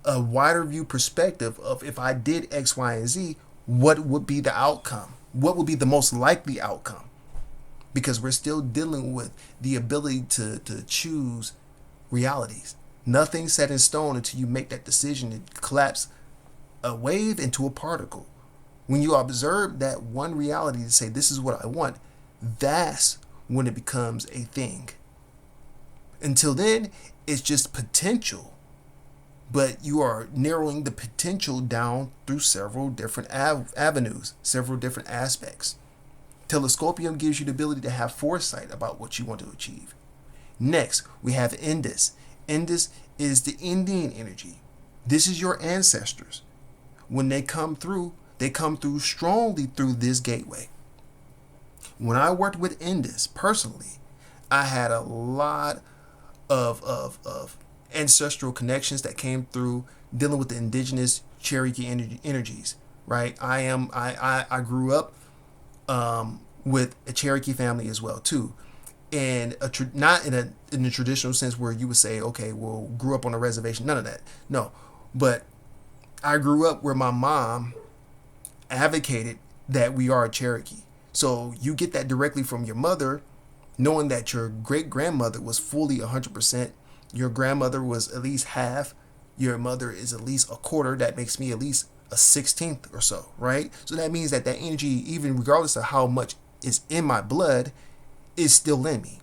a wider view perspective of if I did X, Y, and Z, what would be the outcome? What would be the most likely outcome? Because we're still dealing with the ability to choose realities. Nothing's set in stone until you make that decision to collapse a wave into a particle. When you observe that one reality to say, this is what I want, that's when it becomes a thing. Until then, it's just potential. But you are narrowing the potential down through several different avenues, several different aspects. Telescopium gives you the ability to have foresight about what you want to achieve. Next, we have Indus. Indus is the Indian energy. This is your ancestors. When they come through strongly through this gateway. When I worked with Indus personally, I had a lot of ancestral connections that came through dealing with the indigenous Cherokee energies, right? I grew up with a Cherokee family as well too, and not in the traditional sense where you would say, okay, well, grew up on a reservation, none of that, no, but I grew up where my mom advocated that we are a Cherokee. So you get that directly from your mother, knowing that your great grandmother was fully 100%. Your grandmother was at least half. Your mother is at least a quarter. That makes me at least a 16th or so, right? So that means that energy, even regardless of how much is in my blood, is still in me.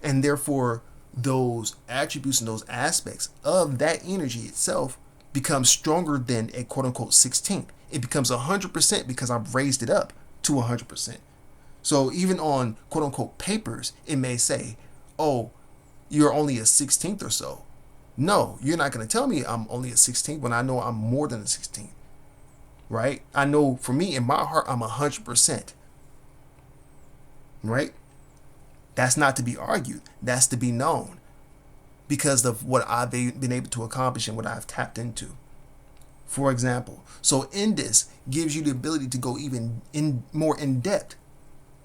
And therefore, those attributes and those aspects of that energy itself become stronger than a quote unquote 16th. It becomes 100% because I've raised it up to 100%. So even on quote unquote papers, it may say, oh, you're only a 16th or so. No, you're not going to tell me I'm only a 16th when I know I'm more than a 16th, right? I know for me, in my heart, I'm 100%, right? That's not to be argued. That's to be known because of what I've been able to accomplish and what I've tapped into. For example, so Indus gives you the ability to go even more in depth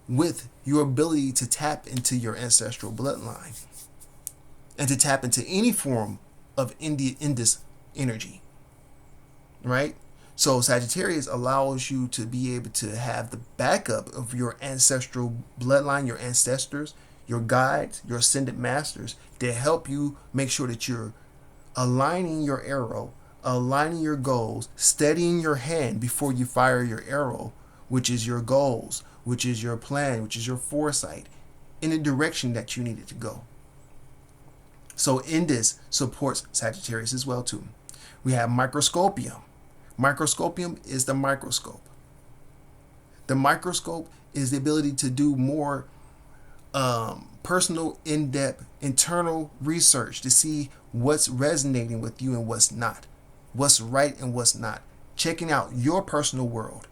with your ability to tap into your ancestral bloodline and to tap into any form of Indus energy, right? So Sagittarius allows you to be able to have the backup of your ancestral bloodline, your ancestors, your guides, your ascended masters to help you make sure that you're aligning your arrow, aligning your goals, steadying your hand before you fire your arrow, which is your goals, which is your plan, which is your foresight, in the direction that you need it to go. So Indus supports Sagittarius as well too. We have Microscopium. Microscopium is the microscope. The microscope is the ability to do more personal, in-depth, internal research to see what's resonating with you and what's not, what's right and what's not, checking out your personal world.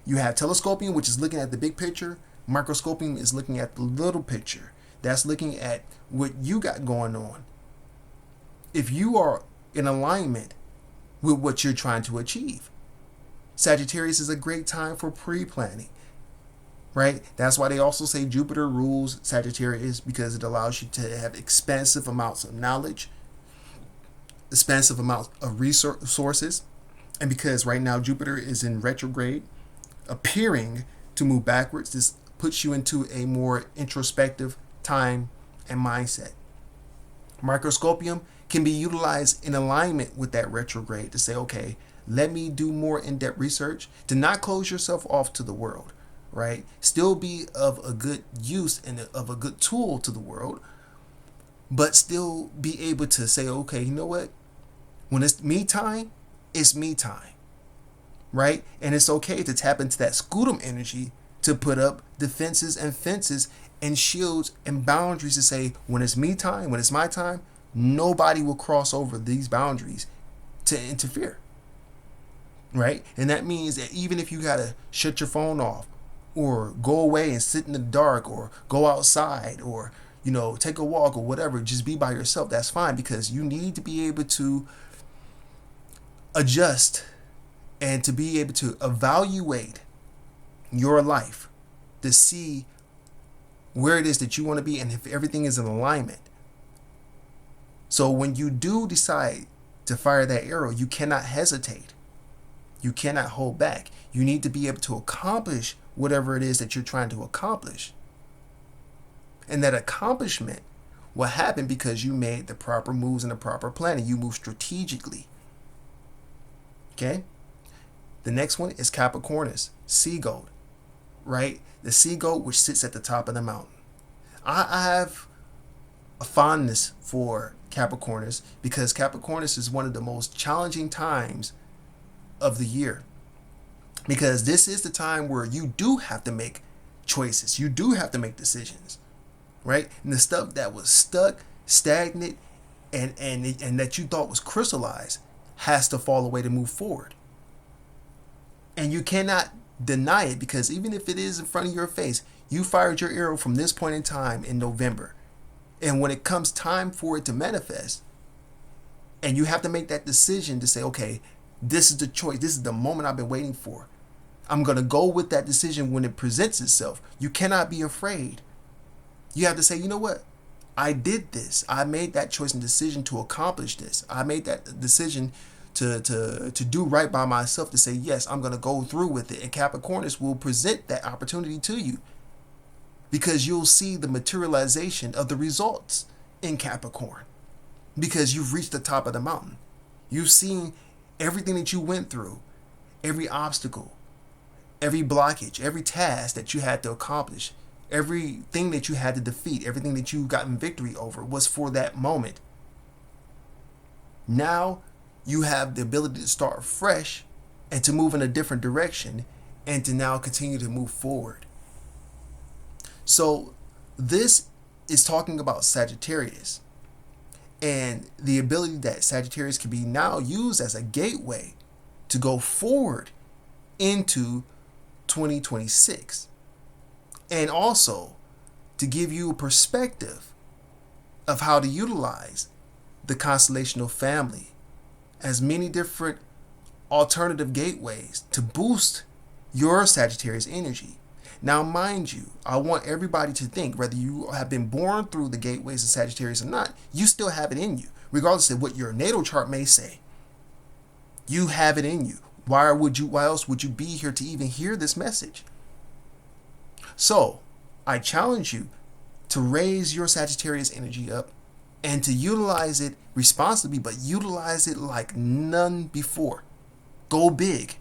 You have telescopium, which is looking at the big picture. Microscopium is looking at the little picture. That's looking at what you got going on. If you are in alignment with what you're trying to achieve, Sagittarius is a great time for pre-planning, right? That's why they also say Jupiter rules Sagittarius, because it allows you to have expansive amounts of knowledge, expansive amounts of resources, and because right now Jupiter is in retrograde, appearing to move backwards, this puts you into a more introspective time and mindset. Microscopium can be utilized in alignment with that retrograde to say, okay, let me do more in-depth research, to not close yourself off to the world, right? Still be of a good use and of a good tool to the world, but still be able to say, okay, you know what? When it's me time, it's me time, right? And it's okay to tap into that scutum energy to put up defenses and fences and shields and boundaries to say, when it's me time, when it's my time, nobody will cross over these boundaries to interfere, right? And that means that even if you gotta shut your phone off or go away and sit in the dark or go outside or, take a walk or whatever, just be by yourself, that's fine, because you need to be able to adjust and to be able to evaluate your life to see where it is that you want to be and if everything is in alignment. So when you do decide to fire that arrow, you cannot hesitate. You cannot hold back. You need to be able to accomplish whatever it is that you're trying to accomplish. And that accomplishment will happen because you made the proper moves and the proper planning. You move strategically. Okay? The next one is Capricornus, sea goat, right? The sea goat, which sits at the top of the mountain. I have a fondness for Capricornus because Capricornus is one of the most challenging times of the year, because this is the time where you do have to make choices. You do have to make decisions, right? And the stuff that was stuck, stagnant, and that you thought was crystallized has to fall away to move forward. And you cannot deny it, because even if it is in front of your face, you fired your arrow from this point in time in November. And when it comes time for it to manifest, and you have to make that decision to say, okay, this is the choice. This is the moment I've been waiting for. I'm going to go with that decision when it presents itself. You cannot be afraid. You have to say, you know what? I did this. I made that choice and decision to accomplish this. I made that decision to do right by myself, to say, yes, I'm going to go through with it. And Capricornus will present that opportunity to you, because you'll see the materialization of the results in Capricorn, because you've reached the top of the mountain. You've seen everything that you went through, every obstacle, every blockage, every task that you had to accomplish, everything that you had to defeat, everything that you gotten victory over was for that moment. Now you have the ability to start fresh and to move in a different direction and to now continue to move forward. So this is talking about Sagittarius and the ability that Sagittarius can be now used as a gateway to go forward into 2026, and also to give you a perspective of how to utilize the constellational family as many different alternative gateways to boost your Sagittarius energy. Now, mind you, I want everybody to think, whether you have been born through the gateways of Sagittarius or not, you still have it in you, regardless of what your natal chart may say. You have it in you. Why else would you be here to even hear this message? So, I challenge you to raise your Sagittarius energy up and to utilize it responsibly, but utilize it like none before. Go big.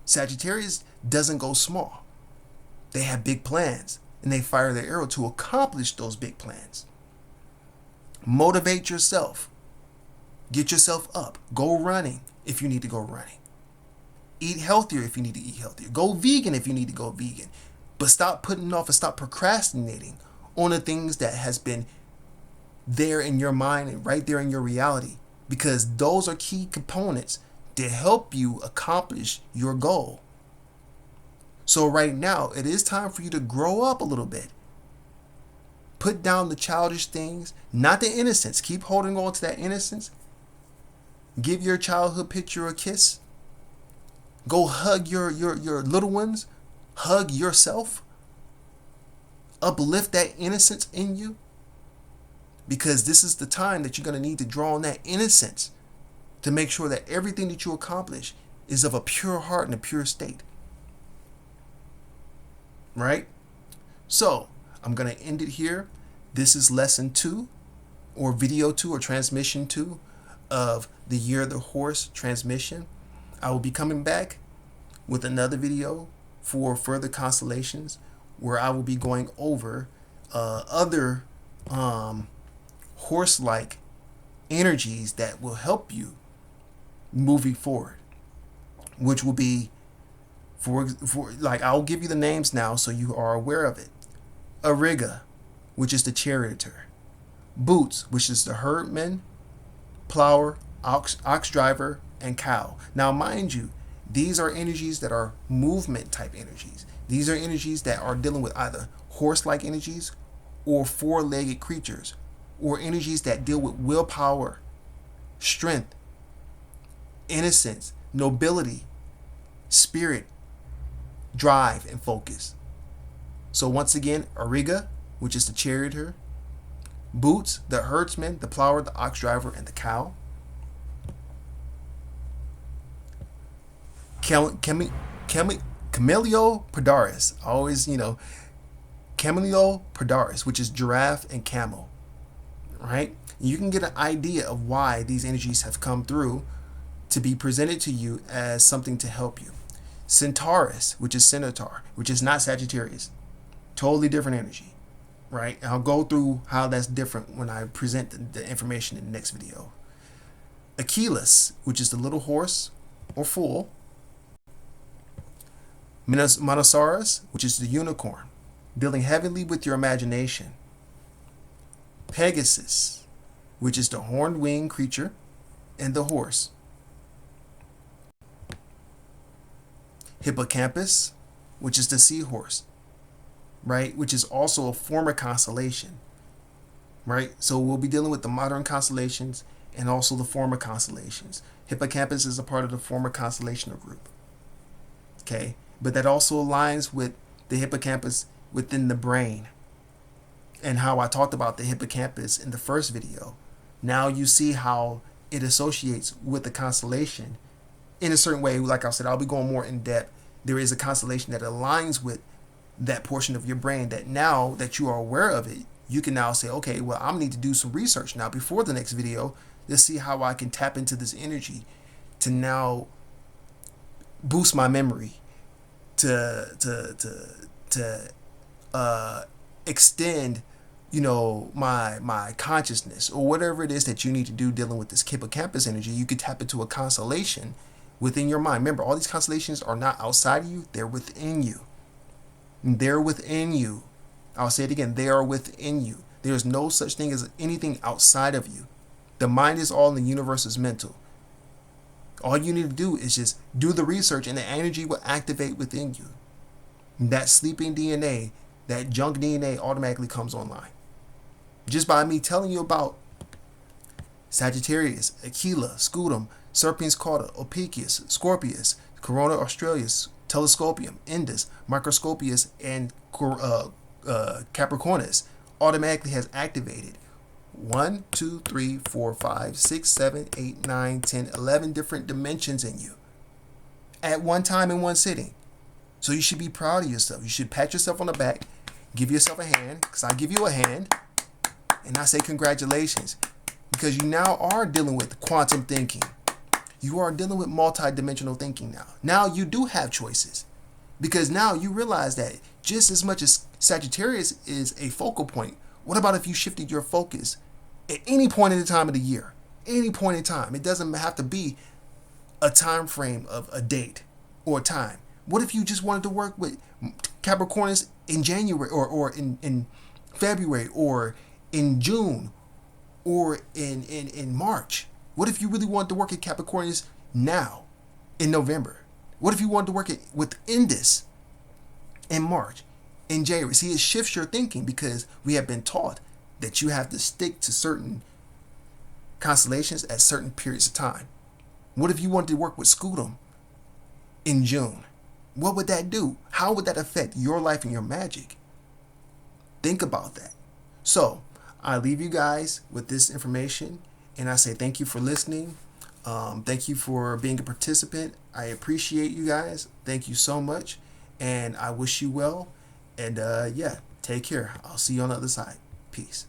Sagittarius doesn't go small. They have big plans, and they fire their arrow to accomplish those big plans. Motivate yourself. Get yourself up. Go running if you need to go running. Eat healthier if you need to eat healthier. Go vegan if you need to go vegan. But stop putting off and stop procrastinating on the things that has been there in your mind and right there in your reality, because those are key components to help you accomplish your goal. So right now, it is time for you to grow up a little bit. Put down the childish things, not the innocence. Keep holding on to that innocence. Give your childhood picture a kiss. Go hug your little ones. Hug yourself. Uplift that innocence in you. Because this is the time that you're going to need to draw on that innocence to make sure that everything that you accomplish is of a pure heart and a pure state. Right? So, I'm going to end it here. This is lesson 2, or video 2, or transmission 2 of the Year of the Horse transmission. I will be coming back with another video for further constellations, where I will be going over other horse-like energies that will help you moving forward, which will be for like, I'll give you the names now so you are aware of it. Ariga, which is the charioteer. Boots, which is the herdman. Plower, ox driver, and cow. Now, mind you, these are energies that are movement type energies. These are energies that are dealing with either horse-like energies or four-legged creatures, or energies that deal with willpower, strength, innocence, nobility, spirit, drive, and focus. So once again, Auriga, which is the charioteer, Boots, the herdsman, the plower, the ox driver, and the cow. Camelio Pardalis, always, Camelio Pardalis, which is giraffe and camel, right? You can get an idea of why these energies have come through to be presented to you as something to help you. Centaurus, which is Centaur, which is not Sagittarius, totally different energy, right? And I'll go through how that's different when I present the information in the next video. Achilles, which is the little horse or fool. Minosaurus, which is the unicorn, dealing heavily with your imagination. Pegasus, which is the horned winged creature, and the horse. Hippocampus, which is the seahorse, right? Which is also a former constellation, right? So we'll be dealing with the modern constellations and also the former constellations. Hippocampus is a part of the former constellational group, okay? But that also aligns with the hippocampus within the brain and how I talked about the hippocampus in the first video. Now you see how it associates with the constellation in a certain way. Like I said, I'll be going more in depth. There is a constellation that aligns with that portion of your brain that now that you are aware of it, you can now say, okay, well, I need to do some research now before the next video to see how I can tap into this energy to now boost my memory, to extend, my consciousness, or whatever it is that you need to do dealing with this hippocampus energy. You could tap into a constellation within your mind. Remember, all these constellations are not outside of you, they're within you. They're within you. I'll say it again, they are within you. There's no such thing as anything outside of you. The mind is all and the universe is mental. All you need to do is just do the research and the energy will activate within you. That sleeping DNA, that junk DNA automatically comes online. Just by me telling you about Sagittarius, Aquila, Scutum, Serpens cauda, Ophiuchus, Scorpius, Corona Australis, Telescopium, Indus, Microscopius, and Capricornus automatically has activated 1, 2, 3, 4, 5, 6, 7, 8, 9, 10, 11 different dimensions in you at one time in one sitting. So you should be proud of yourself. You should pat yourself on the back, give yourself a hand, because I give you a hand, and I say congratulations, because you now are dealing with quantum thinking. You are dealing with multi-dimensional thinking now. Now you do have choices, because now you realize that just as much as Sagittarius is a focal point, what about if you shifted your focus at any point in the time of the year? Any point in time. It doesn't have to be a time frame of a date or time. What if you just wanted to work with Capricornus in January or in February or in June or in March? What if you really wanted to work at Capricornus now in November? What if you wanted to work with Indus in March, in January? See, it shifts your thinking because we have been taught that you have to stick to certain constellations at certain periods of time. What if you wanted to work with Scutum in June? What would that do? How would that affect your life and your magic? Think about that. So I leave you guys with this information, and I say thank you for listening. Thank you for being a participant. I appreciate you guys. Thank you so much, and I wish you well. And take care. I'll see you on the other side. Peace.